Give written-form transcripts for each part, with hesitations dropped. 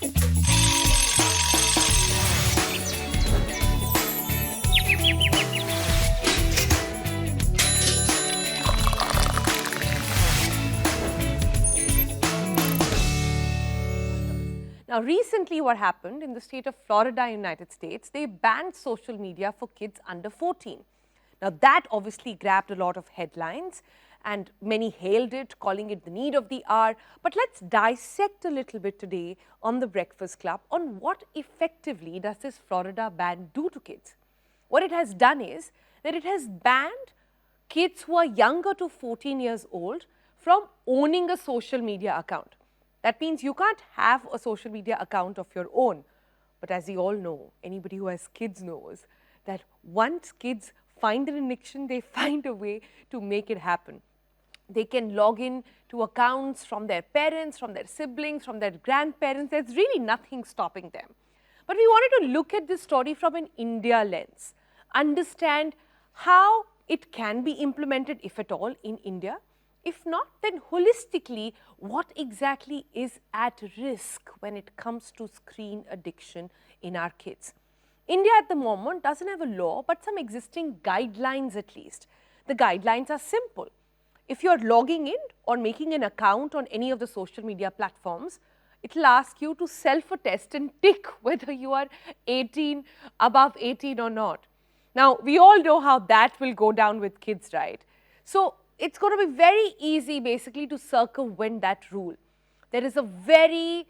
Now, recently what happened in the state of Florida, United States, they banned social media for kids under 14. Now, that obviously grabbed a lot of headlines and many hailed it, calling it the need of the hour. But let's dissect a little bit today on the Breakfast Club on what effectively does this Florida ban do to kids. What it has done is that it has banned kids who are younger to 14 years old from owning a social media account. That means you can't have a social media account of your own. But as we all know, anybody who has kids knows that once kids find an addiction, they find a way to make it happen. They can log in to accounts from their parents, from their siblings, from their grandparents. There's really nothing stopping them. But we wanted to look at this story from an India lens, understand how it can be implemented, if at all, in India. If not, then holistically, what exactly is at risk when it comes to screen addiction in our kids? India at the moment doesn't have a law, but some existing guidelines at least. The guidelines are simple. If you're logging in or making an account on any of the social media platforms, it will ask you to self-attest and tick whether you are 18, above 18 or not. Now, we all know how that will go down with kids, right? So, it's going to be very easy basically to circumvent that rule. There is a very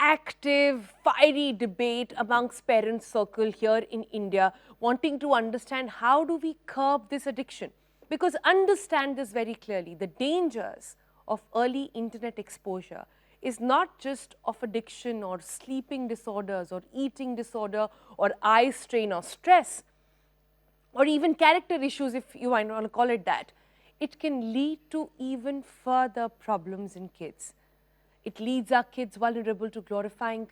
active, fiery debate amongst parent circle here in India wanting to understand how do we curb this addiction. Because understand this very clearly, the dangers of early internet exposure is not just of addiction or sleeping disorders or eating disorder or eye strain or stress or even character issues, if you want to call it that. It can lead to even further problems in kids. It leads our kids vulnerable to glorifying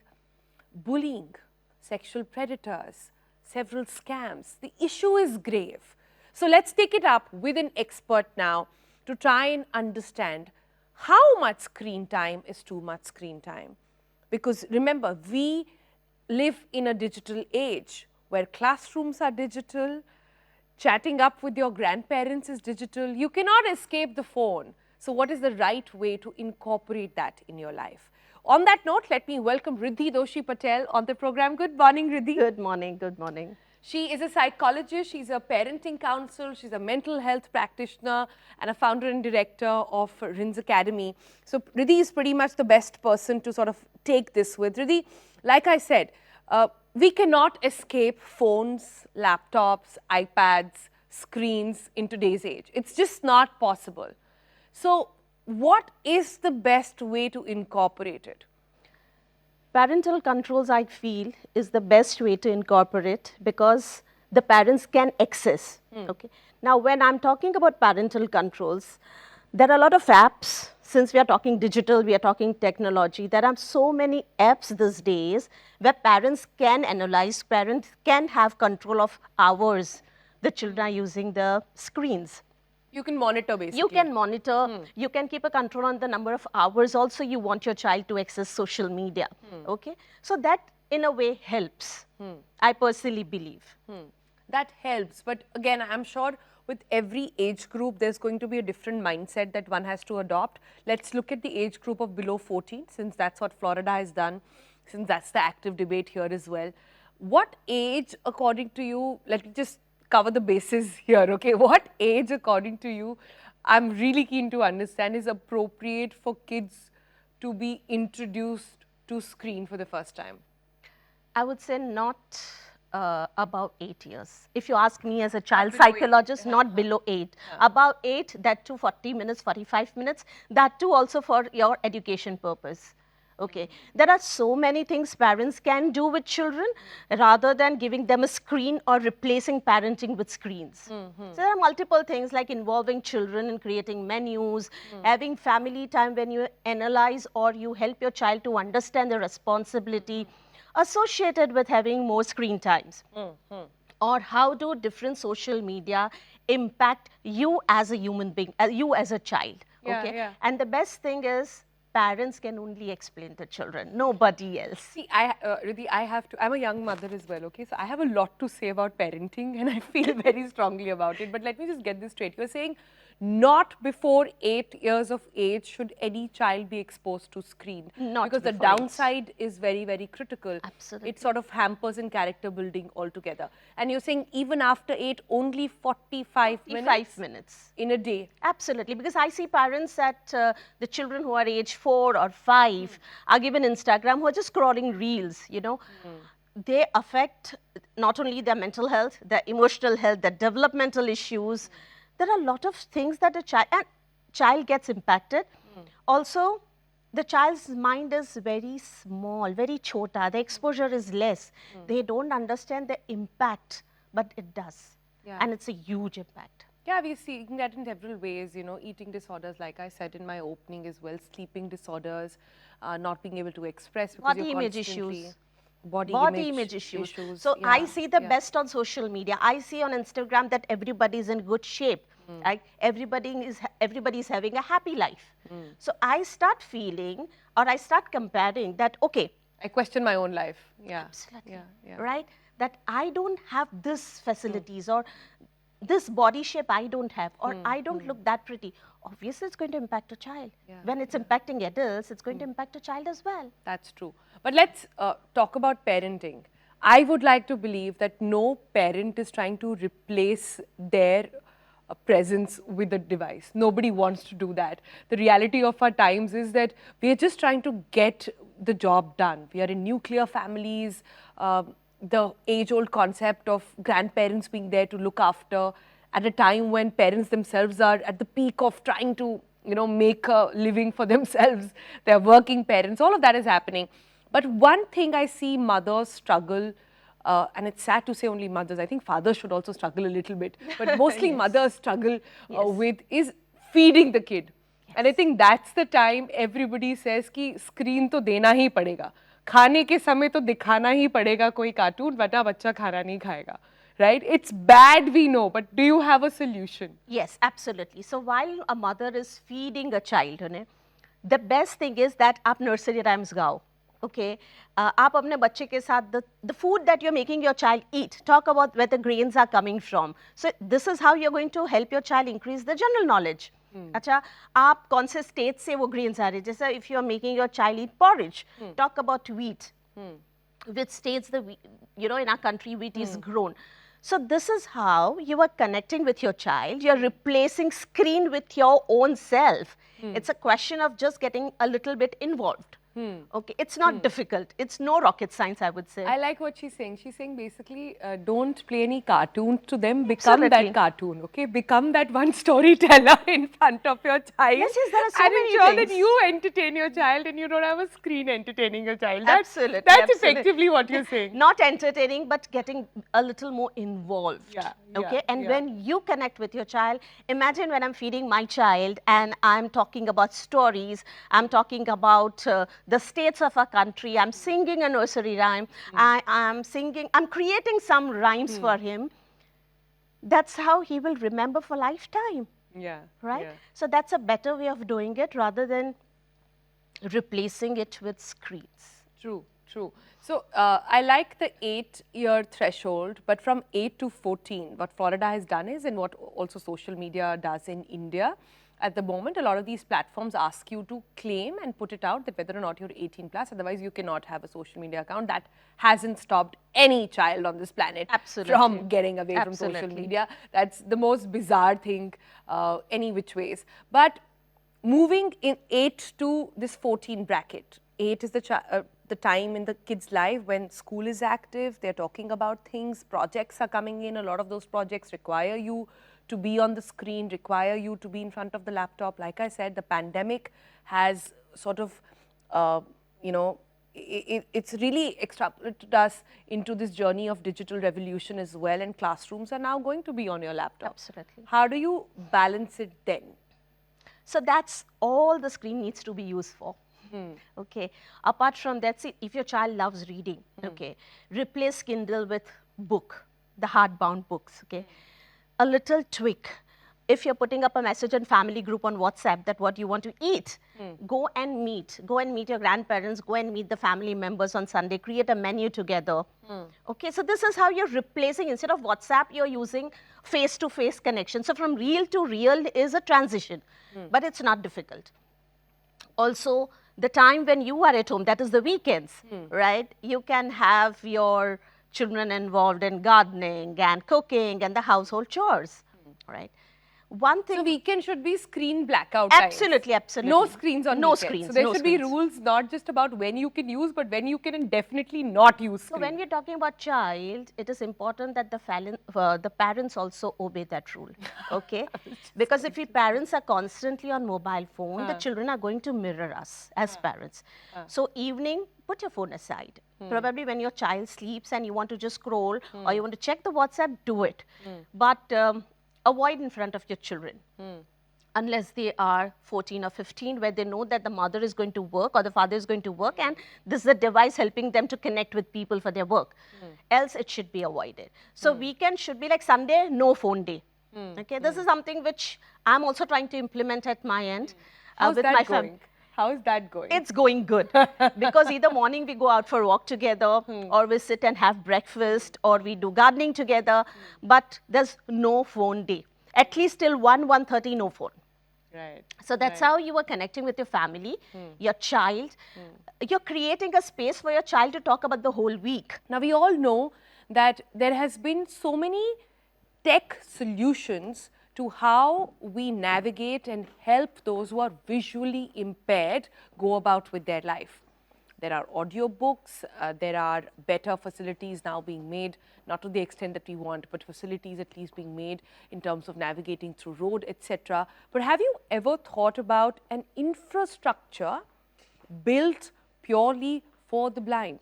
bullying, sexual predators, several scams. The issue is grave. So let's take it up with an expert now to try and understand how much screen time is too much screen time. Because remember, we live in a digital age where classrooms are digital, chatting up with your grandparents is digital. You cannot escape the phone. So what is the right way to incorporate that in your life? On that note, let me welcome Riddhi Doshi Patel on the program. Good morning, Riddhi. Good morning, good morning. She is a psychologist, she's a parenting counselor, she's a mental health practitioner and a founder and director of RINS Academy. So Riddhi is pretty much the best person to sort of take this with. Riddhi, like I said, we cannot escape phones, laptops, iPads, screens in today's age. It's just not possible. So what is the best way to incorporate it? Parental controls, I feel, is the best way to incorporate because the parents can access. Okay. Now, when I'm talking about parental controls, there are a lot of apps. Since we are talking digital, we are talking technology. There are so many apps these days where parents can analyze, parents can have control of hours the children are using the screens. You can monitor basically. You can monitor, you can keep a control on the number of hours also you want your child to access social media. Okay. So that in a way helps, I personally believe. That helps, but again, I'm sure with every age group, there's going to be a different mindset that one has to adopt. Let's look at the age group of below 14, since that's what Florida has done, since that's the active debate here as well. What age, according to you, let me just cover the bases here, okay? What age, according to you, I'm really keen to understand, is appropriate for kids to be introduced to screen for the first time? I would say not about 8 years. If you ask me as a child psychologist, not below 8. About 8, that too 40 minutes, 45 minutes, that too also for your education purpose. Okay. There are so many things parents can do with children rather than giving them a screen or replacing parenting with screens. So there are multiple things like involving children in creating menus, having family time when you analyze or you help your child to understand the responsibility associated with having more screen times. Or how do different social media impact you as a human being, you as a child. Okay. And the best thing is parents can only explain to children, nobody else. See, Riddhi, I'm a young mother as well, okay? So I have a lot to say about parenting and I feel very strongly about it. But let me just get this straight. You're saying not before 8 years of age should any child be exposed to screen. Not because the before 8. downside is very, very critical. Absolutely. It sort of hampers in character building altogether. And you're saying even after 8, only 45 minutes in a day. Absolutely, because I see parents that the children who are age 4 or 5 are given Instagram who are just scrolling reels, you know. They affect not only their mental health, their emotional health, their developmental issues. There are a lot of things that a child gets impacted. Also, the child's mind is very small, very chota. The exposure is less. They don't understand the impact, but it does. Yeah. And it's a huge impact. Yeah, we're seeing that in several ways, you know, eating disorders, like I said in my opening as well, sleeping disorders, not being able to express. Because Body image issues. Body image issues. So yeah, I see the best on social media. I see on Instagram that everybody is in good shape. Right? Everybody is having a happy life. So I start feeling, or I start comparing that, okay. I question my own life. Yeah. Absolutely. Right? That I don't have this facilities or this body shape I don't have, or I don't look that pretty. Obviously, it's going to impact a child. When it's impacting adults, it's going to impact a child as well. That's true. But let's talk about parenting. I would like to believe that no parent is trying to replace their presence with the device. Nobody wants to do that. The reality of our times is that we are just trying to get the job done. We are in nuclear families. The age-old concept of grandparents being there to look after at a time when parents themselves are at the peak of trying to, you know, make a living for themselves. They're working parents. All of that is happening. But one thing I see mothers struggle, and it's sad to say only mothers, I think fathers should also struggle a little bit, but mostly mothers struggle with is feeding the kid. And I think that's the time everybody says कि screen तो देना ही पड़ेगा. खाने के समय तो दिखाना ही पड़ेगा कोई कार्टून, वरना बच्चा खाना नहीं खाएगा. Right? It's bad, we know, but do you have a solution? Yes, absolutely. So while a mother is feeding a child, the best thing is that आप nursery rhymes गाओ. Okay, आप अपने बच्चे के साथ the food that you're making your child eat, talk about where the grains are coming from. So this is how you're going to help your child increase the general knowledge. अच्छा, आप कौन से state से वो grains आ रहे हैं? जैसे if you're making your child eat porridge, talk about wheat. Which states the wheat, you know, in our country wheat is grown. So this is how you are connecting with your child. You're replacing screen with your own self. It's a question of just getting a little bit involved. Okay, it's not difficult. It's no rocket science, I would say. I like what she's saying. She's saying basically, don't play any cartoons to them. Become that cartoon, okay? Become that one storyteller in front of your child. Yes, there are so many and ensure things. that you entertain your child and you don't have a screen entertaining your child. Absolutely. That's effectively what you're saying. Not entertaining, but getting a little more involved. Okay, and when you connect with your child, imagine when I'm feeding my child and I'm talking about stories, I'm talking about the states of our country, I'm singing a nursery rhyme, I'm creating some rhymes for him. That's how he will remember for lifetime. Right? So that's a better way of doing it rather than replacing it with screens. True. So I like the 8-year threshold, but from 8 to 14, what Florida has done is, and what also social media does in India, at the moment, a lot of these platforms ask you to claim and put it out that whether or not you're 18 plus, otherwise you cannot have a social media account. That hasn't stopped any child on this planet from getting away from social media. That's the most bizarre thing, any which ways. But moving in 8 to this 14 bracket, 8 is the time in the kid's life when school is active, they're talking about things, projects are coming in, a lot of those projects require you to be on the screen, require you to be in front of the laptop. Like I said, the pandemic has sort of, you know, it's really extrapolated us into this journey of digital revolution as well, and classrooms are now going to be on your laptop. Absolutely. How do you balance it then? So that's all the screen needs to be used for. Okay. Apart from that, see, if your child loves reading, okay, replace Kindle with book, the hardbound books, okay. A little tweak. if you're putting up a message in family group on WhatsApp that what you want to eat, go and meet your grandparents, go and meet the family members on Sunday, create a menu together. Okay, so this is how you're replacing, instead of WhatsApp, you're using face-to-face connection. So from real to real is a transition, but it's not difficult. Also, the time when you are at home, that is the weekends, right? You can have your children involved in gardening and cooking and the household chores, right? One thing. So weekend should be screen blackout times. Absolutely, absolutely. No screens on no weekends. Screens, so there no should screens. be rules not just about when you can use, but when you can definitely not use screen. So when we're talking about child, it is important that the parents also obey that rule, okay? Because if we parents are constantly on mobile phone, the children are going to mirror us as parents. So evening, put your phone aside. Probably when your child sleeps and you want to just scroll or you want to check the WhatsApp, do it. But avoid in front of your children. Unless they are 14 or 15, where they know that the mother is going to work or the father is going to work, and this is a device helping them to connect with people for their work. Else it should be avoided. So weekend should be like Sunday, no phone day. Okay, this is something which I'm also trying to implement at my end. How's with that my going? How is that going? It's going good because either morning we go out for a walk together or we sit and have breakfast or we do gardening together, but there's no phone day. At least till 1:30, no phone. Right. So that's how you are connecting with your family, your child. You're creating a space for your child to talk about the whole week. Now, we all know that there has been so many tech solutions to how we navigate and help those who are visually impaired go about with their life. There are audiobooks, there are better facilities now being made, not to the extent that we want, but facilities at least being made in terms of navigating through road, etc. But have you ever thought about an infrastructure built purely for the blind?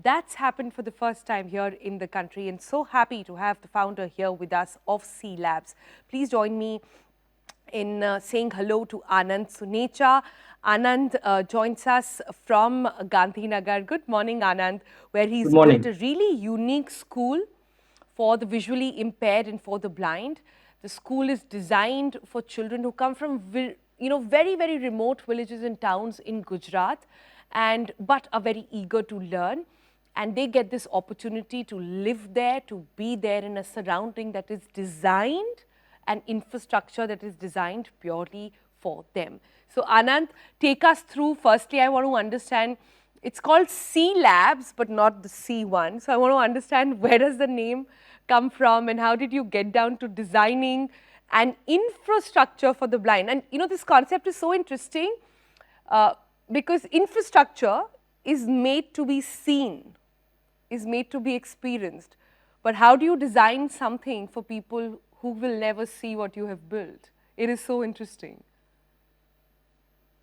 That's happened for the first time here in the country, and so happy to have the founder here with us of C Labs. Please join me in saying hello to Anand Sunecha. Anand joins us from Gandhinagar. Good morning, Anand, where he's built a really unique school for the visually impaired and for the blind. The school is designed for children who come from very, very remote villages and towns in Gujarat, but are very eager to learn. And they get this opportunity to live there, to be there in a surrounding that is designed, an infrastructure that is designed purely for them. So Anand, take us through. Firstly, I want to understand, it's called C Labs, but not the C one. So I want to understand, where does the name come from and how did you get down to designing an infrastructure for the blind? And this concept is so interesting because infrastructure is made to be seen, is made to be experienced. But how do you design something for people who will never see what you have built? It is so interesting.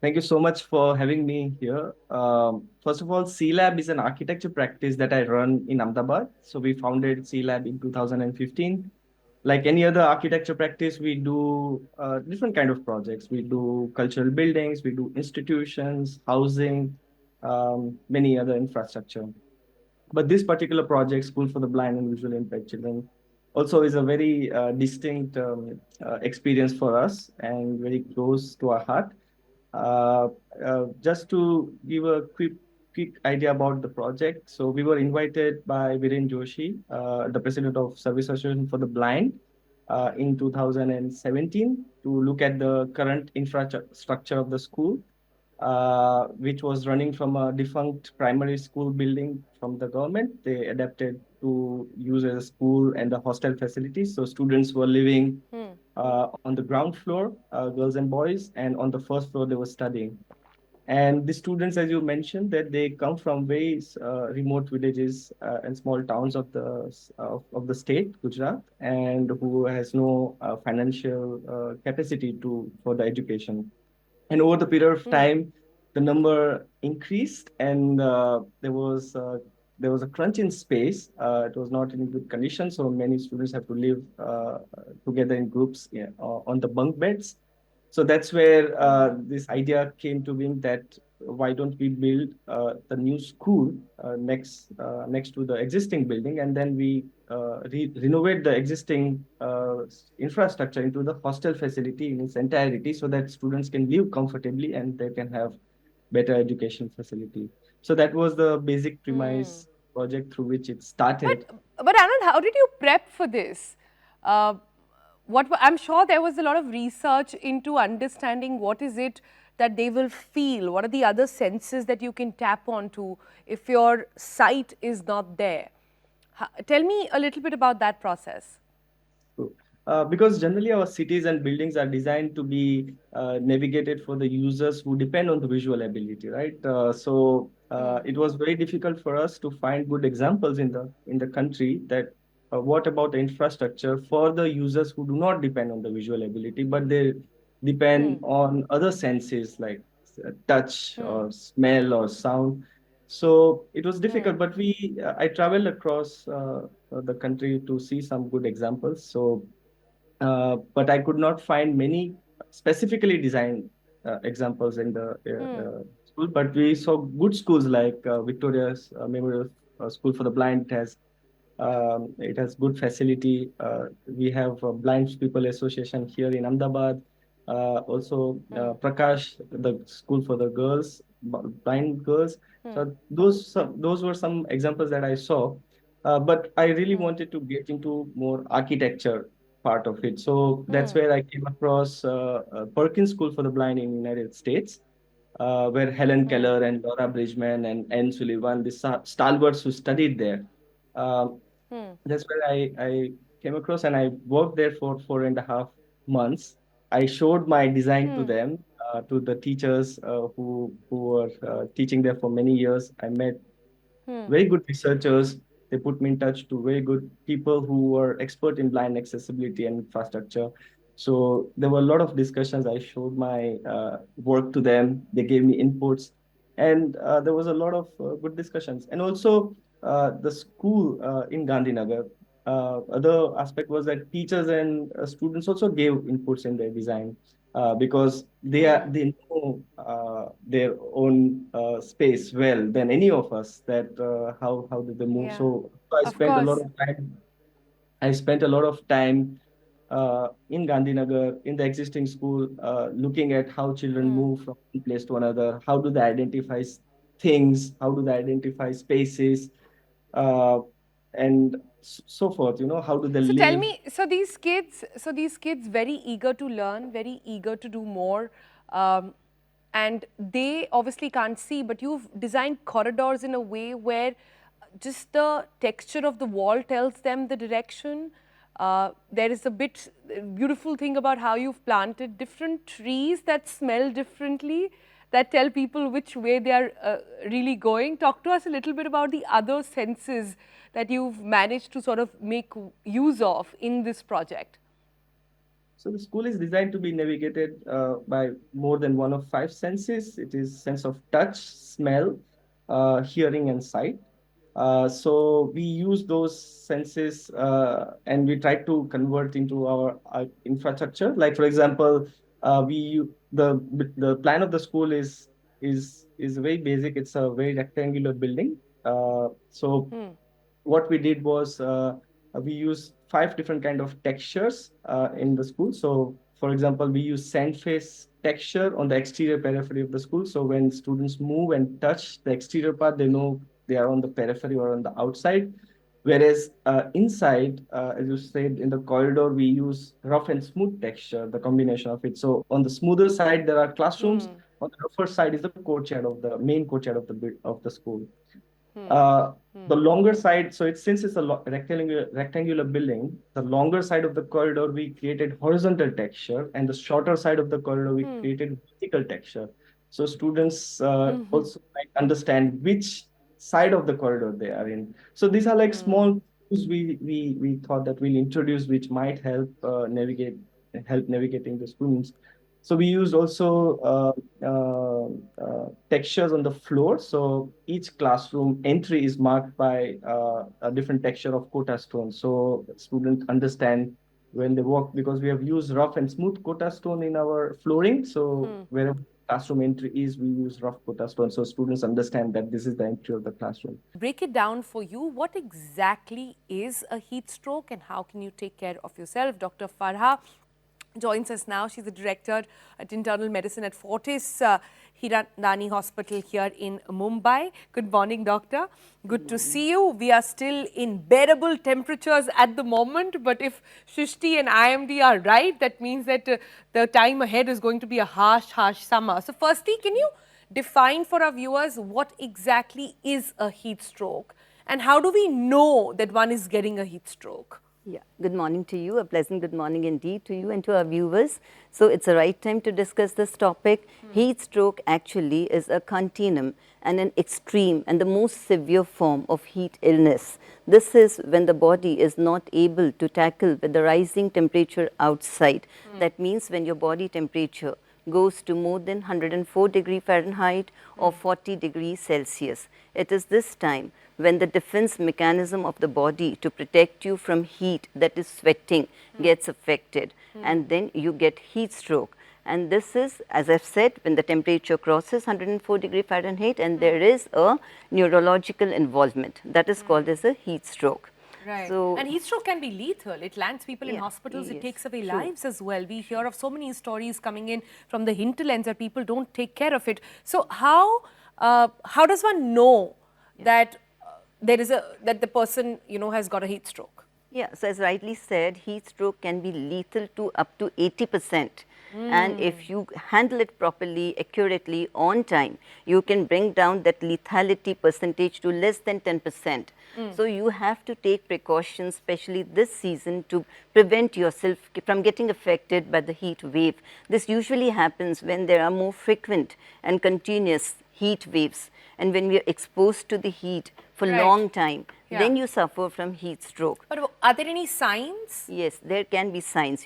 Thank you so much for having me here. First of all, C Lab is an architecture practice that I run in Ahmedabad. So we founded C Lab in 2015. Like any other architecture practice, we do different kind of projects. We do cultural buildings, we do institutions, housing, many other infrastructure. But this particular project, School for the Blind and Visually Impaired Children, also is a very distinct experience for us and very close to our heart. Just to give a quick idea about the project. So we were invited by Viren Joshi, the president of Service Association for the Blind, in 2017 to look at the current infrastructure of the school, which was running from a defunct primary school building from the government. They adapted to use as a school and the hostel facilities. So students were living on the ground floor, girls and boys, and on the first floor they were studying. And the students, as you mentioned, that they come from very remote villages and small towns of the state, Gujarat, and who has no financial capacity for the education. And over the period of time, the number increased, and there was a crunch in space. It was not in good condition, so many students have to live together in groups on the bunk beds. So that's where this idea came to being, that why don't we build the new school next to the existing building, and then we renovate the existing infrastructure into the hostel facility in its entirety, so that students can live comfortably and they can have better education facility. So that was the basic premise project through which it started. But Anand, how did you prep for this? Uh, I'm sure there was a lot of research into understanding what is it that they will feel. What are the other senses that you can tap onto if your sight is not there? Tell me a little bit about that process. True. Because generally our cities and buildings are designed to be navigated for the users who depend on the visual ability, right? It was very difficult for us to find good examples in the country that what about the infrastructure for the users who do not depend on the visual ability, but they depend on other senses like touch or smell or sound. So it was difficult, but I traveled across the country to see some good examples. But I could not find many specifically designed examples in the school. But we saw good schools like Victoria's Memorial School for the Blind. It has good facility. We have a Blind People Association here in Ahmedabad. Also, Prakash, the school for the girls, blind girls. So those were some examples that I saw. But I really wanted to get into more architecture part of it. So that's where I came across Perkins School for the Blind in United States, where Helen Keller and Laura Bridgman and Anne Sullivan, the stalwarts who studied there. Um, that's where I came across, and I worked there for 4.5 months. I showed my design to them, to the teachers who were teaching there for many years. I met very good researchers. They put me in touch to very good people who were expert in blind accessibility and infrastructure. So there were a lot of discussions. I showed my work to them. They gave me inputs, and there was a lot of good discussions. And also the school in Gandhinagar. Other aspect was that teachers and students also gave inputs in their design because they know their own space well than any of us. That how did they move? Yeah, So I of spent a lot course. of time. I spent a lot of time in Gandhinagar in the existing school, looking at how children move from one place to another. How do they identify things? How do they identify spaces? Uh, and so forth. How do they So tell live? me, so these kids very eager to learn, very eager to do more, and they obviously can't see, but you've designed corridors in a way where just the texture of the wall tells them the direction. There is a bit beautiful thing about how you've planted different trees that smell differently, that tell people which way they are really going. Talk to us a little bit about the other senses that you've managed to sort of make use of in this project. So the school is designed to be navigated by more than one of five senses. It is sense of touch, smell, hearing, and sight. So we use those senses and we try to convert into our infrastructure. Like for example, the plan of the school is very basic. It's a very rectangular building. So what we did was we used five different kind of textures in the school. So, for example, we use sand face texture on the exterior periphery of the school. So when students move and touch the exterior part, they know they are on the periphery or on the outside. Whereas inside, as you said, in the corridor, we use rough and smooth texture, the combination of it. So on the smoother side, there are classrooms. On the rougher side is the courtyard of the main courtyard of the school. Uh, the longer side, so since it's a rectangular building, the longer side of the corridor we created horizontal texture, and the shorter side of the corridor we created vertical texture. So students also like understand which side of the corridor they are in. So these are like small tools we thought that we'll introduce, which might help navigating the students. So we used also textures on the floor. So each classroom entry is marked by a different texture of quota stone. So students understand when they walk, because we have used rough and smooth quota stone in our flooring. So wherever classroom entry is we use rough quota stone, so students understand that this is the entry of the classroom. Break it down for you. What exactly is a heat stroke and how can you take care of yourself? Dr. Farha joins us now. She's the director at internal medicine at Fortis Hiranandani Hospital here in Mumbai. Good morning, doctor. Good to see you. We are still in bearable temperatures at the moment, but if Shrishti and IMD are right, that means that the time ahead is going to be a harsh summer. So firstly, can you define for our viewers what exactly is a heat stroke and how do we know that one is getting a heat stroke? Yeah, good morning to you. A pleasant good morning indeed to you and to our viewers. So it's the right time to discuss this topic. Heat stroke actually is a continuum and an extreme and the most severe form of heat illness. This is when the body is not able to tackle with the rising temperature outside. That means when your body temperature goes to more than 104 degree Fahrenheit or 40 degrees Celsius. It is this time when the defense mechanism of the body to protect you from heat, that is sweating, gets affected, and then you get heat stroke. And this is, as I've said, when the temperature crosses 104 degree Fahrenheit and there is a neurological involvement. That is called as a heat stroke. Right. So, and heat stroke can be lethal. It lands people in Yeah, hospitals. It yes, takes away true. lives as well. We hear of so many stories coming in from the hinterlands that people don't take care of it. So how does one know that that the person has got a heat stroke? yeah, so as rightly said, heat stroke can be lethal to up to 80%. And if you handle it properly, accurately, on time, you can bring down that lethality percentage to less than 10%. So you have to take precautions, especially this season, to prevent yourself from getting affected by the heat wave. This usually happens when there are more frequent and continuous heat waves. And when we are exposed to the heat for a Right. long time, Yeah. then you suffer from heat stroke. But are there any signs? Yes, there can be signs,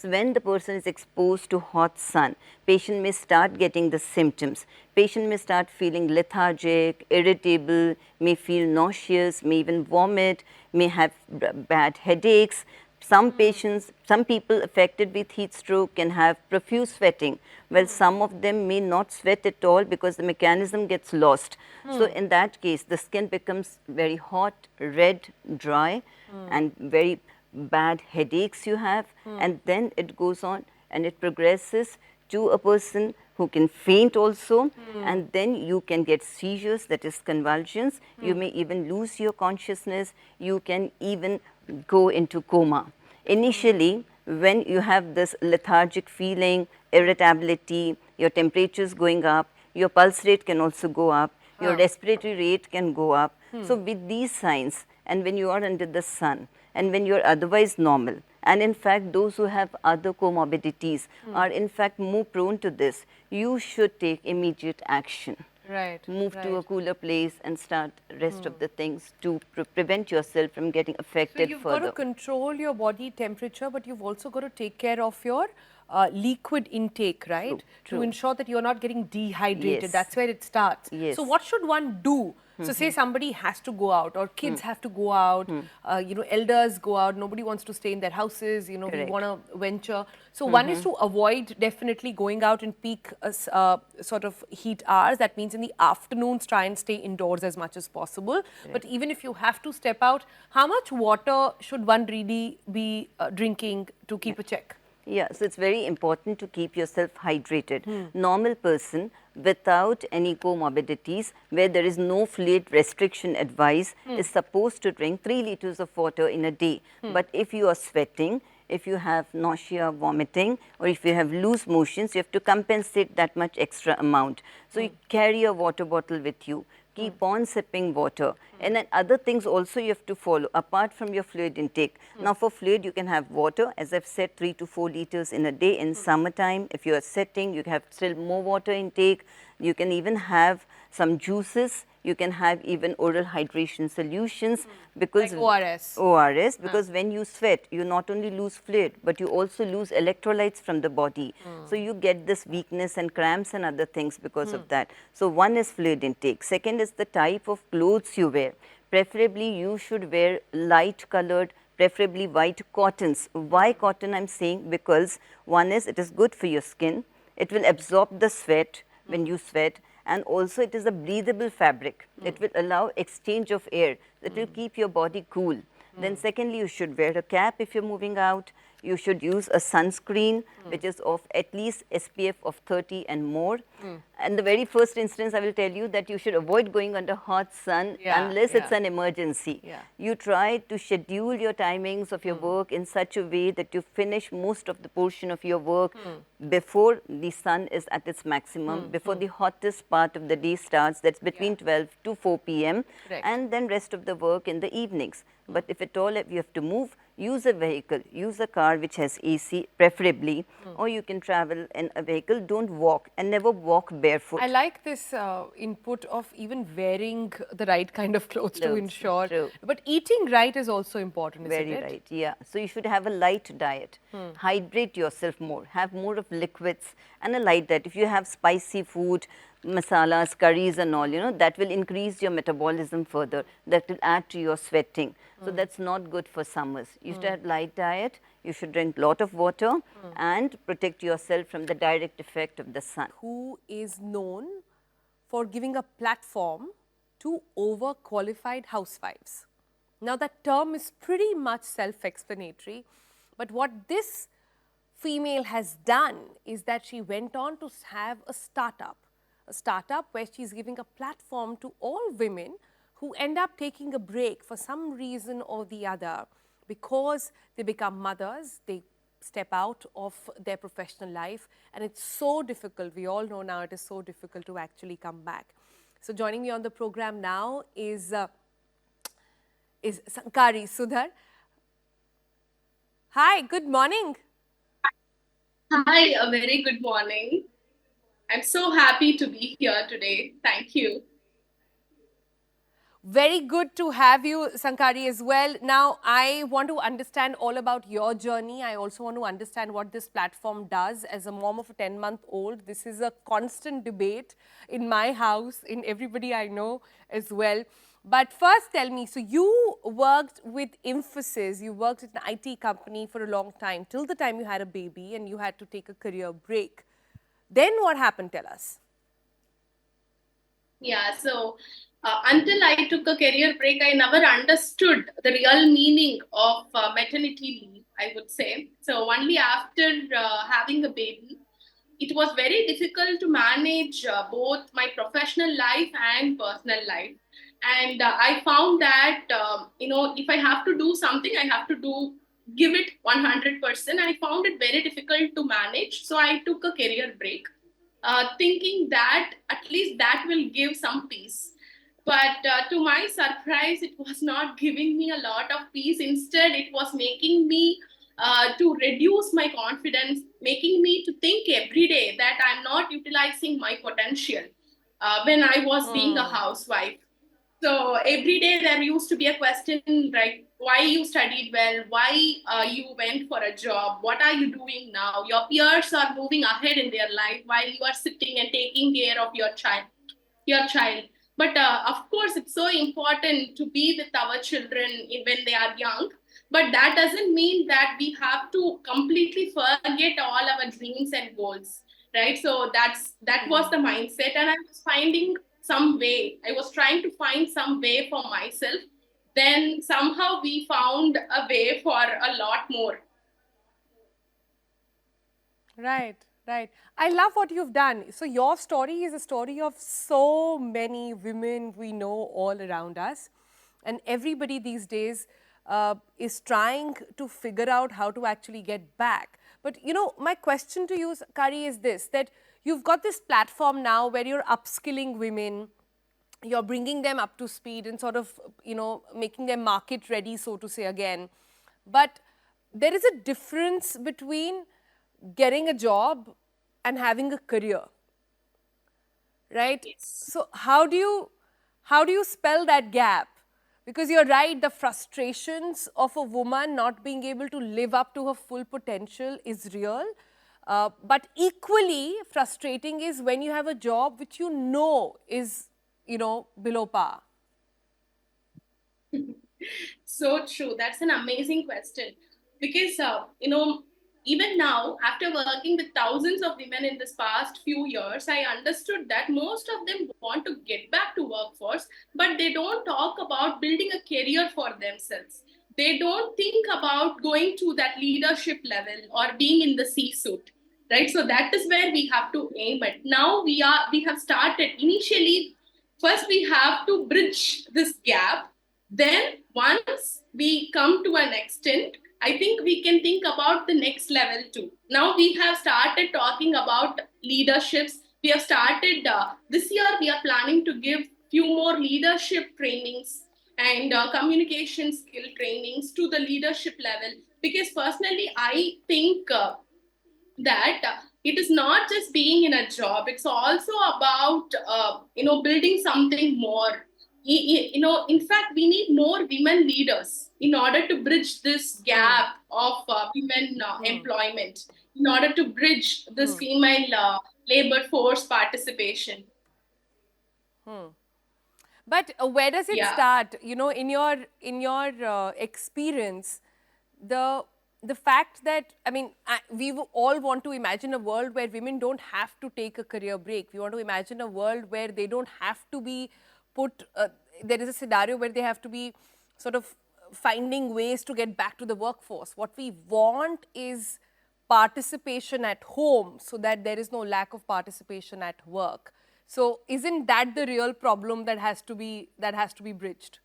So when the person is exposed to hot sun, patient may start getting the symptoms. Patient may start feeling lethargic, irritable, may feel nauseous, may even vomit, may have bad headaches. Some patients, some people affected with heat stroke can have profuse sweating, while some of them may not sweat at all because the mechanism gets lost. So in that case, the skin becomes very hot, red, dry, and very bad headaches you have, and then it goes on and it progresses to a person who can faint also, and then you can get seizures, that is convulsions. You may even lose your consciousness. You can even go into coma. Initially, when you have this lethargic feeling, irritability, your temperature is going up, your pulse rate can also go up, your respiratory rate can go up. So with these signs, and when you are under the sun, and when you are otherwise normal, and in fact those who have other comorbidities are in fact more prone to this, you should take immediate action. Right. Move to a cooler place and start rest of the things to prevent yourself from getting So affected you've further. got to control your body temperature, but you've also got to take care of your liquid intake, right? True. To ensure that you're not getting dehydrated. Yes. That's where it starts. Yes. So what should one do? So say somebody has to go out or kids have to go out, elders go out, nobody wants to stay in their houses, we Correct. want to venture. So one is to avoid definitely going out in peak sort of heat hours. That means in the afternoons, try and stay indoors as much as possible. But even if you have to step out, how much water should one really be drinking to keep a check? Yeah, so it's very important to keep yourself hydrated. Normal person without any comorbidities, where there is no fluid restriction advice, is supposed to drink 3 liters of water in a day. But if you are sweating, if you have nausea, vomiting, or if you have loose motions, you have to compensate that much extra amount. So you carry a water bottle with you. Keep on sipping water. And then other things also you have to follow apart from your fluid intake. Now for fluid you can have water, as I've said, 3 to 4 liters in a day. In summertime, if you are sweating, you have still more water intake. You can even have some juices. You can have even oral hydration solutions, because Like ORS. ORS, because when you sweat, you not only lose fluid, but you also lose electrolytes from the body. So you get this weakness and cramps and other things because of that. So one is fluid intake. Second is the type of clothes you wear. Preferably you should wear light colored, preferably white cottons. Why cotton I'm saying? Because one is, it is good for your skin. It will absorb the sweat when you sweat, and also it is a breathable fabric. It will allow exchange of air. That will keep your body cool. Then secondly, you should wear a cap if you're moving out. You should use a sunscreen which is of at least SPF of 30 and more. And the very first instance, I will tell you that you should avoid going under hot sun unless it's an emergency. You try to schedule your timings of your work in such a way that you finish most of the portion of your work before the sun is at its maximum, before the hottest part of the day starts, that's between 12 to 4 p.m. and then rest of the work in the evenings. But if at all you have to move, use a vehicle, use a car which has AC preferably, or you can travel in a vehicle. Don't walk, and never walk barefoot. I like this input of even wearing the right kind of clothes to ensure. True. But eating right is also important, isn't Very it? right, yeah. So you should have a light diet. Hydrate yourself more. Have more of liquids and a light diet. If you have spicy food, masalas, curries and all, that will increase your metabolism further. That will add to your sweating. So that's not good for summers. You should have light diet. You should drink a lot of water and protect yourself from the direct effect of the sun. Who is known for giving a platform to overqualified housewives. Now, that term is pretty much self-explanatory, but what this female has done is that she went on to have a startup where she's giving a platform to all women who end up taking a break for some reason or the other because they become mothers, they step out of their professional life, and it's so difficult. We all know now it is so difficult to actually come back. So joining me on the program now is Sankari Sudhar. Hi, good morning. Hi, a very good morning. I'm so happy to be here today. Thank you. Very good to have you, Sankari, as well. Now, I want to understand all about your journey. I also want to understand what this platform does. As a mom of a 10-month-old, this is a constant debate in my house, in everybody I know as well. But first tell me, so you worked with Infosys, you worked at an IT company for a long time, till the time you had a baby and you had to take a career break. Then what happened? Tell us. Yeah, so until I took a career break, I never understood the real meaning of maternity leave, I would say. So only after having a baby, it was very difficult to manage both my professional life and personal life. And I found that, if I have to do something, I have to give it 100%. I found it very difficult to manage. So I took a career break, thinking that at least that will give some peace. But to my surprise, it was not giving me a lot of peace. Instead, it was making me to reduce my confidence, making me to think every day that I'm not utilizing my potential when I was being a housewife. So every day there used to be a question, right? Why you studied well? Why you went for a job? What are you doing now? Your peers are moving ahead in their life while you are sitting and taking care of your child. But of course, it's so important to be with our children when they are young. But that doesn't mean that we have to completely forget all our dreams and goals, right? So that was the mindset, and I was finding some way. I was trying to find some way for myself. Then somehow we found a way for a lot more. Right, right. I love what you've done. So your story is a story of so many women we know all around us. And everybody these days is trying to figure out how to actually get back. But, my question to you, Kari, is this, that you've got this platform now where you're upskilling women, you're bringing them up to speed and sort of, making them market ready, so to say again. But there is a difference between getting a job and having a career, right? Yes. So how do you spell that gap? Because you're right, the frustrations of a woman not being able to live up to her full potential is real. But equally frustrating is when you have a job which is, below par. So true. That's an amazing question. Because, Even now, after working with thousands of women in this past few years, I understood that most of them want to get back to workforce, but they don't talk about building a career for themselves. They don't think about going to that leadership level or being in the C-suite, right? So that is where we have to aim at. Now we have started initially. First, we have to bridge this gap. Then, once we come to an extent, I think we can think about the next level too. Now we have started talking about leaderships. We have started this year. We are planning to give few more leadership trainings and communication skill trainings to the leadership level. Because personally, I think that it is not just being in a job, it's also about building something more. In fact, we need more women leaders in order to bridge this gap of women employment, in order to bridge this female labor force participation. But where does it Yeah. start? You know, in your experience, the the fact that we all want to imagine a world where women don't have to take a career break. We want to imagine a world where they don't have to be put. There is a scenario where they have to be sort of finding ways to get back to the workforce. What we want is participation at home, so that there is no lack of participation at work. So isn't that the real problem that has to be bridged?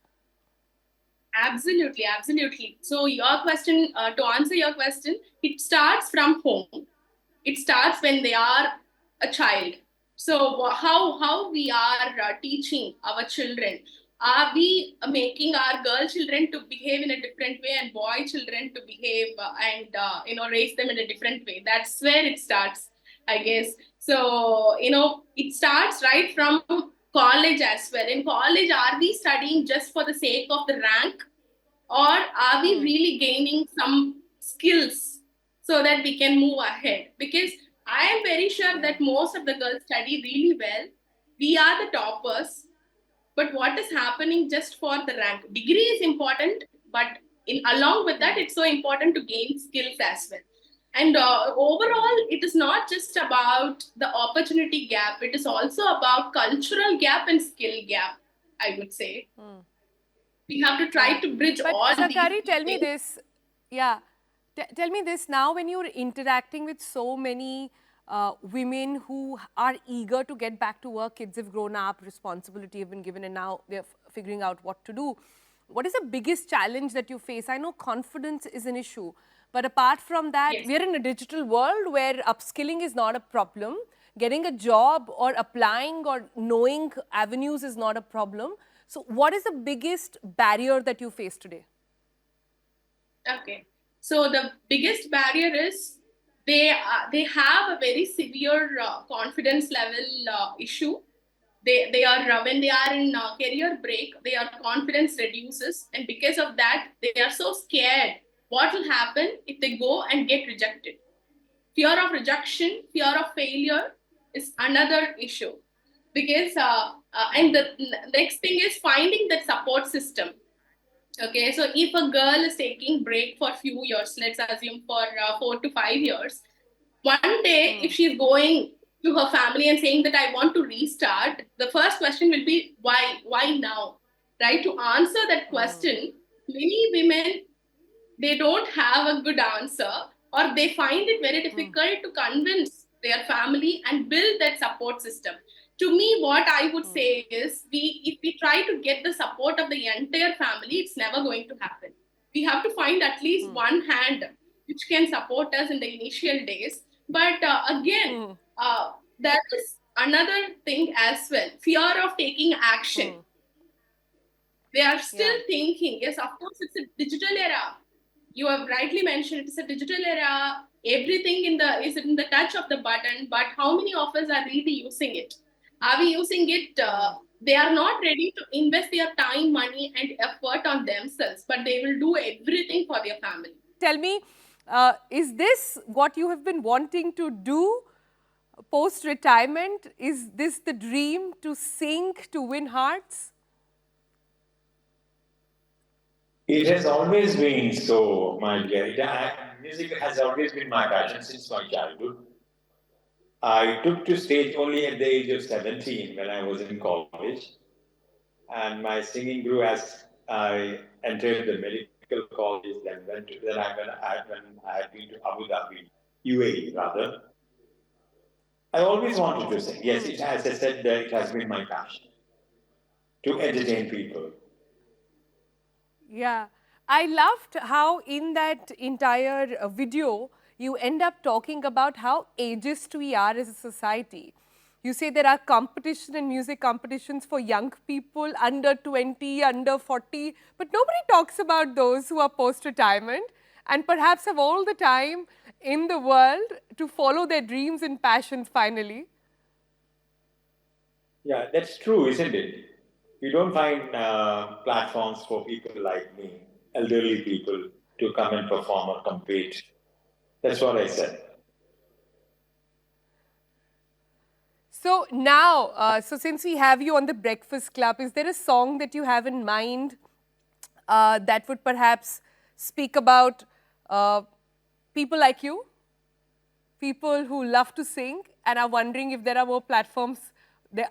Absolutely, absolutely. So your question, to answer your question, it starts from home. It starts when they are a child. So how we are teaching our children? Are we making our girl children to behave in a different way and boy children to behave and raise them in a different way? That's where it starts, I guess. So it starts right from college as well. In college, are we studying just for the sake of the rank, or are we really gaining some skills so that we can move ahead? Because I am very sure that most of the girls study really well. We are the toppers, but what is happening just for the rank? Degree is important, but along with that, it's so important to gain skills as well. And overall, it is not just about the opportunity gap, it is also about cultural gap and skill gap, I would say. We have to try to bridge But all these Sakari, tell me things. this. Yeah, tell me this now. When you're interacting with so many women who are eager to get back to work, kids have grown up, responsibility have been given, and now they're figuring out what to do. What is the biggest challenge that you face? I know confidence is an issue, but apart from that, Yes. we're in a digital world where upskilling is not a problem. Getting a job or applying or knowing avenues is not a problem. So what is the biggest barrier that you face today? Okay. So the biggest barrier is they have a very severe confidence level issue. They are when they are in career break, their confidence reduces, and because of that, they are so scared. What will happen if they go and get rejected? Fear of rejection, fear of failure is another issue. Because and the next thing is finding that support system. Okay, so if a girl is taking break for a few years, let's assume for 4 to 5 years, one day if she's going to her family and saying that I want to restart, the first question will be why? Why now? Right? To answer that question, many women, they don't have a good answer, or they find it very difficult to convince their family and build that support system. To me, what I would say is, if we try to get the support of the entire family, it's never going to happen. We have to find at least one hand which can support us in the initial days. But again, there is another thing as well, fear of taking action. They are still thinking, yes, of course, it's a digital era. You have rightly mentioned it's a digital era. Everything is in the touch of the button, but how many of us are really using it? Are we using it? They are not ready to invest their time, money, and effort on themselves, but they will do everything for their family. Tell me, is this what you have been wanting to do post-retirement? Is this the dream, to sing, to win hearts? It has always been so, my dear. music has always been my passion since my childhood. I took to stage only at the age of 17 when I was in college, and my singing grew as I entered the medical college. When I had been to Abu Dhabi, UAE rather. I always wanted to sing. Yes, as I said, it has been my passion to entertain people. Yeah, I loved how in that entire video, you end up talking about how ageist we are as a society. You say there are competition and music competitions for young people under 20, under 40, but nobody talks about those who are post-retirement and perhaps have all the time in the world to follow their dreams and passions finally. Yeah, that's true, isn't it? You don't find platforms for people like me, elderly people, to come and perform or compete. That's what I said. So now, so since we have you on the Breakfast Club, is there a song that you have in mind that would perhaps speak about people like you? People who love to sing and are wondering if there are more platforms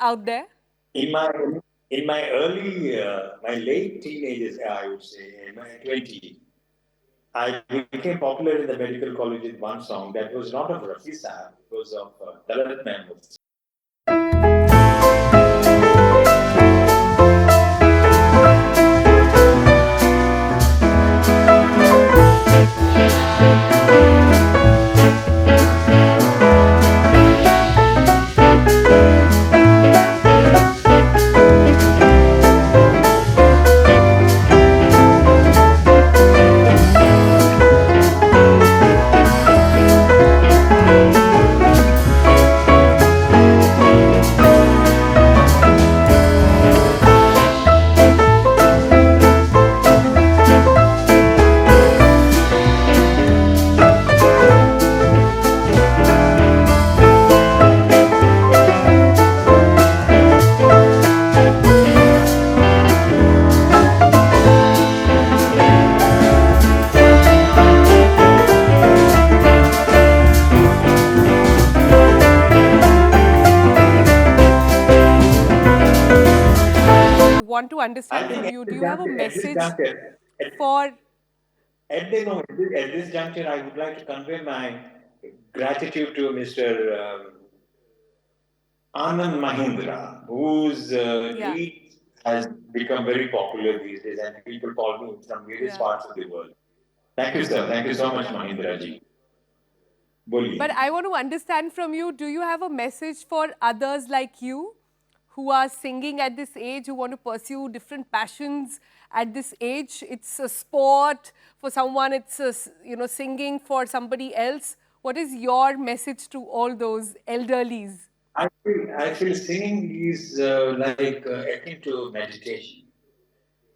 out there? In my early, my late teenagers, I would say, in my 20s, I became popular in the medical college with one song that was not of Rafi Saab, it was of Talat Mahmood. Want to understand from you, do you have a message for... At this juncture, I would like to convey my gratitude to Mr. Anand Mahindra, whose tweet has become very popular these days, and people call me from various parts of the world. Thank you, sir. Thank you so much, Mahindra ji. But I want to understand from you, do you have a message for others like you who are singing at this age, who want to pursue different passions at this age? It's a sport, for someone it's singing for somebody else. What is your message to all those elderlies? I feel singing is akin to meditation.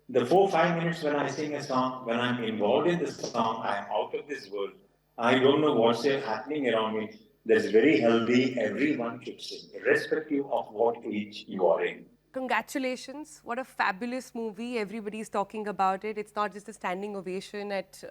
The 4-5 minutes when I sing a song, when I'm involved in the song, I'm out of this world. I don't know what's happening around me. That's very healthy. Everyone should sing, irrespective of what age you are in. Congratulations. What a fabulous movie. Everybody's talking about it. It's not just a standing ovation at,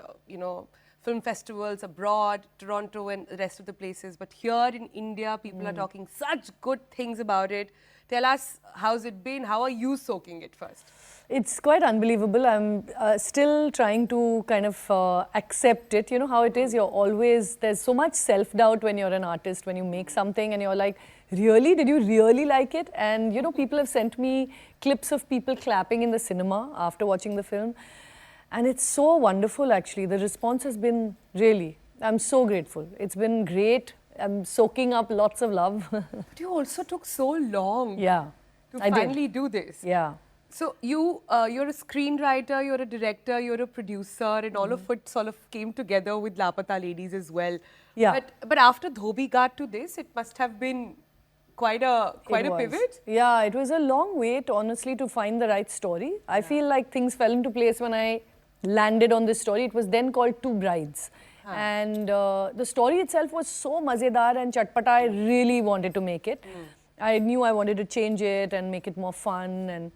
film festivals abroad, Toronto and the rest of the places, but here in India, people are talking such good things about it. Tell us, how's it been? How are you soaking it first? It's quite unbelievable. I'm still trying to kind of accept it. You know how it is, there's so much self-doubt when you're an artist, when you make something and you're like, really? Did you really like it? And people have sent me clips of people clapping in the cinema after watching the film. And it's so wonderful actually. The response has been really, I'm so grateful. It's been great. I'm soaking up lots of love. But you also took so long to finally do this. Yeah. So you're a screenwriter, you're a director, you're a producer, and all of it sort of came together with Lapata Ladies as well. Yeah. But after Dhobi got to this, it must have been quite a pivot. Yeah, it was a long wait, honestly, to find the right story. I feel like things fell into place when I landed on this story. It was then called Two Brides. And the story itself was so mazedar and chatpata, I really wanted to make it. I knew I wanted to change it and make it more fun and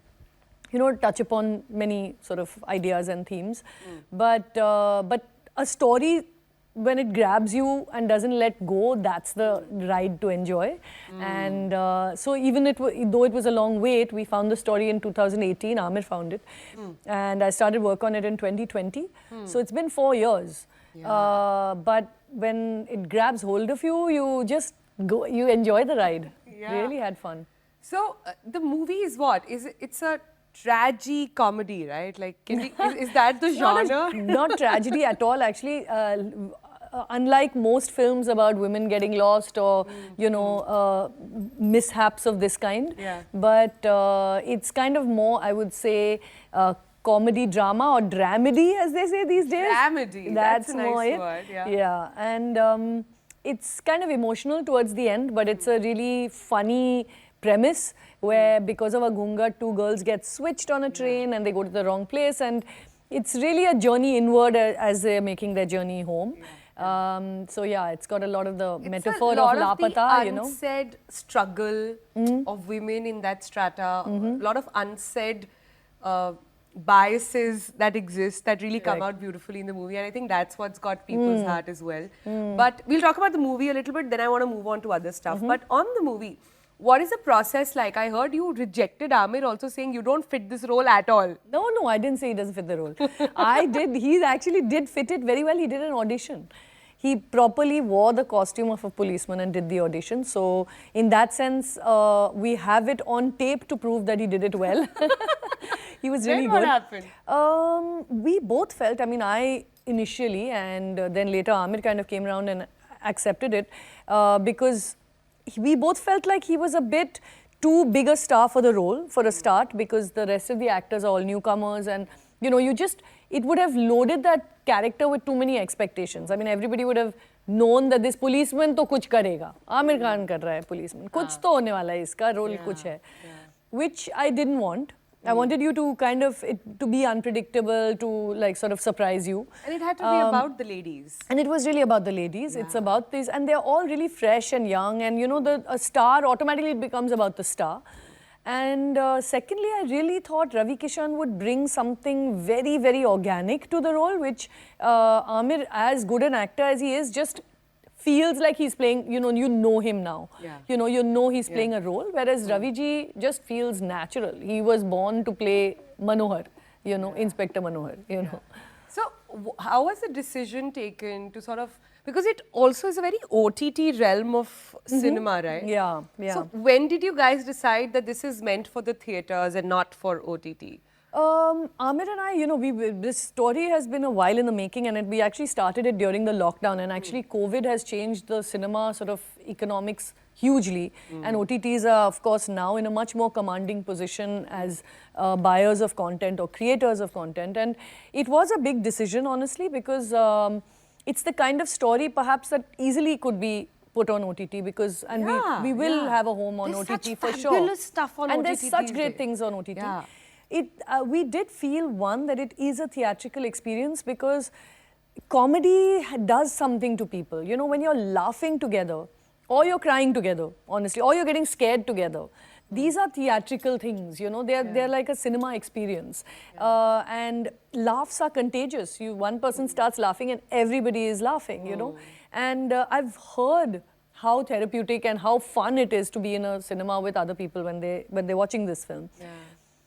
touch upon many sort of ideas and themes. But a story when it grabs you and doesn't let go, that's the ride to enjoy. And so even though it was a long wait, we found the story in 2018, Amir found it. And I started work on it in 2020. So it's been 4 years. But when it grabs hold of you, you just go, you enjoy the ride. Really had fun. So the movie is what? It's a tragi-comedy, right? Like, is that the genre? Not tragedy at all, actually. Unlike most films about women getting lost or, you know, mishaps of this kind. But it's kind of more, I would say, comedy drama or dramedy, as they say these days. Dramedy, that's a nice word, Yeah, and it's kind of emotional towards the end, but it's a really funny premise where because of a gunga, 2 girls get switched on a train and they go to the wrong place, and it's really a journey inward as they're making their journey home. So yeah, it's got a lot of the metaphor of Lapata, you know. Unsaid struggle of women in that strata, a lot of unsaid biases that exist that really come out beautifully in the movie, and I think that's what's got people's heart as well. But we'll talk about the movie a little bit, then I want to move on to other stuff. But on the movie, what is the process like? I heard you rejected Amir also saying you don't fit this role at all. No, I didn't say he doesn't fit the role. I did. He actually did fit it very well. He did an audition. He properly wore the costume of a policeman and did the audition. So in that sense, we have it on tape to prove that he did it well. He was really good. What happened? We both felt, I mean, I initially, and then later Amir kind of came around and accepted it because we both felt like he was a bit too big a star for the role for a start, because the rest of the actors are all newcomers, and you know, it would have loaded that character with too many expectations. I mean, everybody would have known that this policeman to kuch karega. Amir Khan kar raha hai policeman. Kuch to hone wala hai, iska role kuch hai. Which I didn't want. I wanted you to kind of, to be unpredictable, to like sort of surprise you. And it had to be about the ladies. And it was really about the ladies. It's about these, and they're all really fresh and young, and you know, a star, automatically it becomes about the star. And secondly, I really thought Ravi Kishan would bring something very, very organic to the role, which Amir, as good an actor as he is, just feels like he's playing, you know him now. You know he's playing a role, whereas Ravi ji just feels natural. He was born to play Manohar, you know, Inspector Manohar, you know. So how was the decision taken to sort of, because it also is a very OTT realm of cinema, right? Yeah. So when did you guys decide that this is meant for the theatres and not for OTT? Amir and I, you know, this story has been a while in the making, and we actually started it during the lockdown, and actually COVID has changed the cinema sort of economics hugely, and OTTs are of course now in a much more commanding position as buyers of content or creators of content, and it was a big decision honestly, because it's the kind of story perhaps that easily could be put on OTT, because we will have a home on There's OTT such for sure. fabulous stuff on and OTT there's such these great days. things on OTT. Yeah. We did feel, one, that it is a theatrical experience because comedy does something to people. You know, when you're laughing together, or you're crying together, honestly, or you're getting scared together, these are theatrical things, you know, they're like a cinema experience. And laughs are contagious. One person starts laughing and everybody is laughing, you know. And I've heard how therapeutic and how fun it is to be in a cinema with other people when they're watching this film.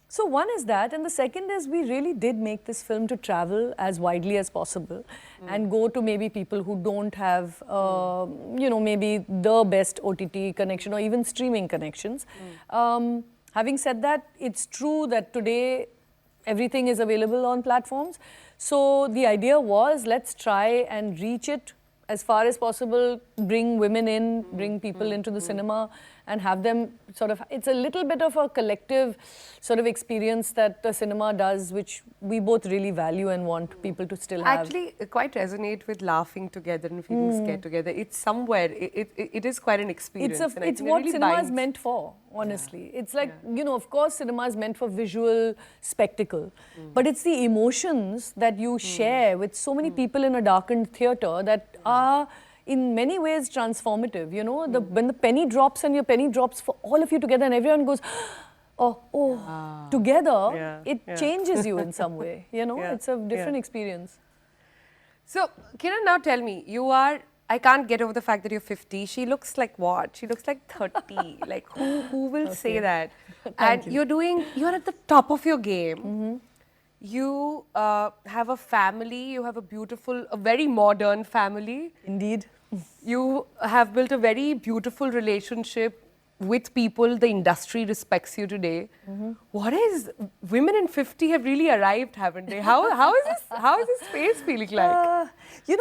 So one is that, and the second is we really did make this film to travel as widely as possible and go to maybe people who don't have, you know, maybe the best OTT connection or even streaming connections. Having said that, it's true that today everything is available on platforms. So the idea was, let's try and reach it as far as possible, bring women in, bring people into the cinema, and have them sort of, it's a little bit of a collective sort of experience that the cinema does, which we both really value and want people to still have. Actually, quite resonate with laughing together and feeling scared together. It's somewhere, it is quite an experience. It's what cinema is meant for, honestly. It's like, you know, of course cinema is meant for visual spectacle, but it's the emotions that you share with so many people in a darkened theatre that are in many ways transformative, you know. When the penny drops and your penny drops for all of you together and everyone goes, together, it changes you in some way, you know. It's a different experience. So, Kiran, now tell me, I can't get over the fact that you're 50. She looks like what? She looks like 30. Like, who will say that? And you're at the top of your game. You have a family, you have a very modern family. Indeed. You have built a very beautiful relationship with people. The industry respects you today. Women in 50 have really arrived, haven't they? How is this space feeling like? You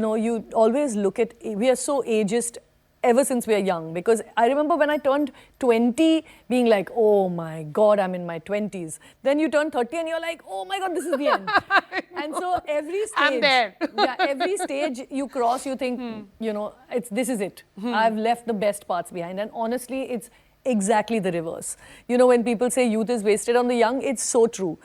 know, you always look at, we are so ageist ever since we are young, because I remember when I turned 20 being like, oh my God, I'm in my 20s. Then you turn 30 and you're like, oh my God, this is the end. And so every stage, I'm there. yeah, every stage you cross, you think, you know, this is it. I've left the best parts behind. And honestly, it's exactly the reverse. You know, when people say youth is wasted on the young, it's so true.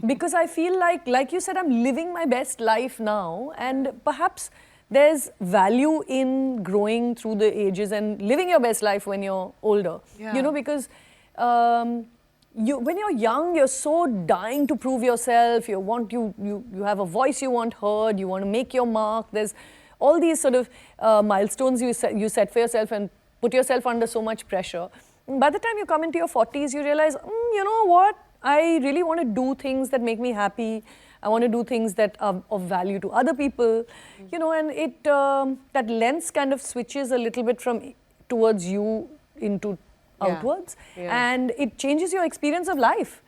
Because I feel like you said, I'm living my best life now, and perhaps there's value in growing through the ages and living your best life when you're older. Yeah. You know, because when you're young, you're so dying to prove yourself. You have a voice you want heard. You want to make your mark. There's all these sort of milestones you set for yourself and put yourself under so much pressure. By the time you come into your 40s, you realize, you know what? I really want to do things that make me happy. I want to do things that are of value to other people, you know, and that lens kind of switches a little bit from towards you into outwards, and it changes your experience of life.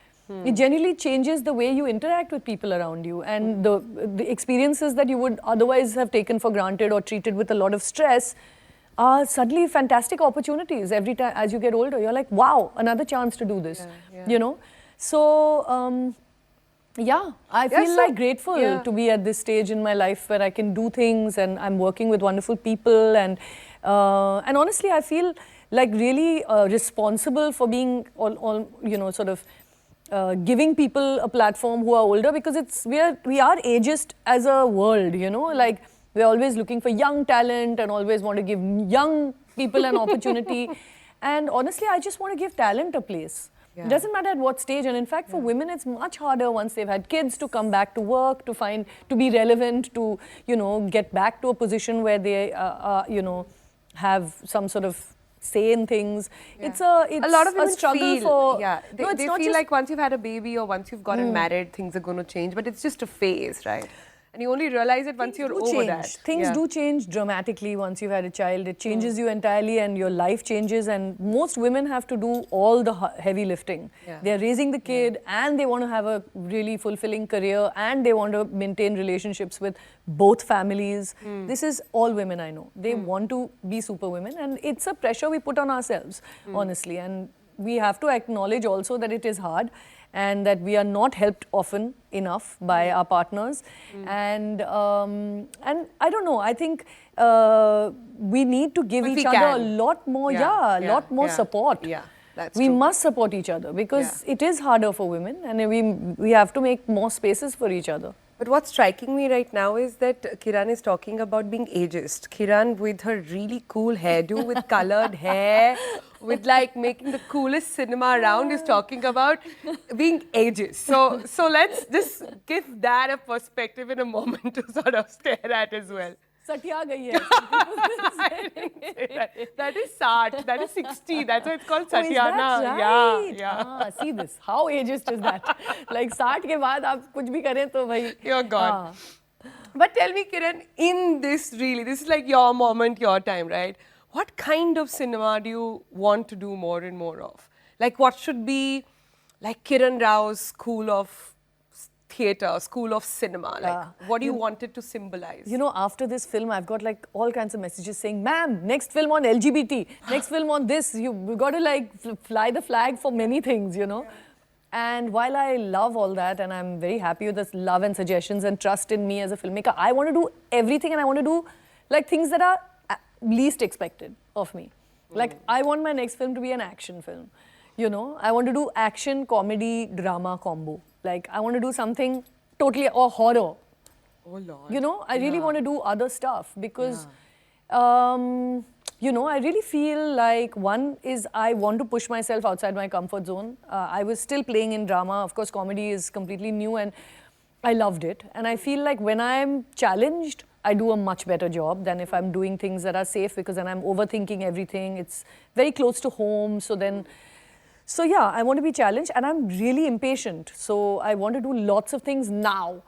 It generally changes the way you interact with people around you, and the experiences that you would otherwise have taken for granted or treated with a lot of stress are suddenly fantastic opportunities. Every time as you get older, you're like, wow, another chance to do this, you know. So yeah, I feel like grateful to be at this stage in my life where I can do things, and I'm working with wonderful people, and honestly, I feel like really responsible for being all you know, sort of giving people a platform who are older, because we are ageist as a world, you know, like we're always looking for young talent and always want to give young people an opportunity, and honestly, I just want to give talent a place. It doesn't matter at what stage, and in fact for women it's much harder once they've had kids to come back to work, to be relevant, to, you know, get back to a position where they you know, have some sort of say in things. It's a lot of women struggle for they feel like once you've had a baby or once you've gotten married, things are going to change, but it's just a phase, right? And you only realize it once you're over that. Things do change dramatically once you've had a child. It changes you entirely, and your life changes, and most women have to do all the heavy lifting. They're raising the kid, and they want to have a really fulfilling career, and they want to maintain relationships with both families. This is all women I know. They want to be super women, and it's a pressure we put on ourselves, honestly. And we have to acknowledge also that it is hard, and that we are not helped often enough by our partners, and I don't know, I think we need to give each other a lot more, lot more support. That's we true. must support each other, because it is harder for women, and we have to make more spaces for each other. But what's striking me right now is that Kiran is talking about being ageist. Kiran with her really cool hairdo, with colored hair, with like making the coolest cinema around, is talking about being ageist. So let's just give that a perspective in a moment to sort of stare at as well. Satya gayi hai. I didn't say that. That is 60. That is 60. That's why it's called Oh, is Satyana. that right? Yeah. See this. How ageist is that? Like 60 ke baad aap kuch bhi kare to bhai. You're gone. But tell me, Kiran, in this is like your moment, your time, right? What kind of cinema do you want to do more and more of? Like, what should be like Kiran Rao's school of theatre, school of cinema? Like, what do you want it to symbolize? You know, after this film, I've got like all kinds of messages saying, ma'am, next film on LGBT, next film on this, you've got to like fly the flag for many things, you know. And while I love all that, and I'm very happy with this love and suggestions and trust in me as a filmmaker, I want to do everything, and I want to do like things that are least expected of me. Like, I want my next film to be an action film, you know. I want to do action, comedy, drama combo. Like, I want to do something totally, or horror. Oh Lord. You know, I really want to do other stuff, because, you know, I really feel like, one is I want to push myself outside my comfort zone. I was still playing in drama. Of course, comedy is completely new, and I loved it. And I feel like when I'm challenged, I do a much better job than if I'm doing things that are safe, because then I'm overthinking everything. It's very close to home. So yeah, I want to be challenged, and I'm really impatient. So I want to do lots of things now,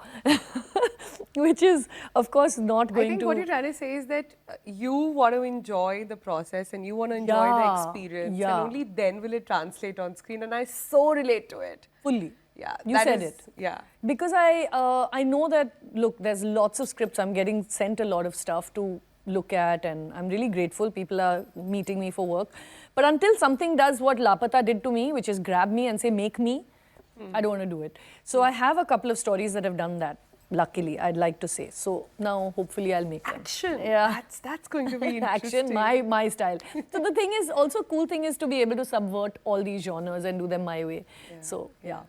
which is, of course, not I going think to... what you're trying to say is that you want to enjoy the process and you want to enjoy the Yeah, experience, yeah. and only then will it translate on screen. And I so relate to it. Fully. Yeah, You that said is- it. Yeah. Because I know that, look, there's lots of scripts. I'm getting sent a lot of stuff to look at, and I'm really grateful. People are meeting me for work. But until something does what Lapata did to me, which is grab me and say, make me, I don't want to do it. So I have a couple of stories that have done that, luckily, I'd like to say. So now, hopefully, I'll make them. Action. Yeah. That's going to be interesting. Action, my style. So the thing is, also cool thing is to be able to subvert all these genres and do them my way. So, yeah.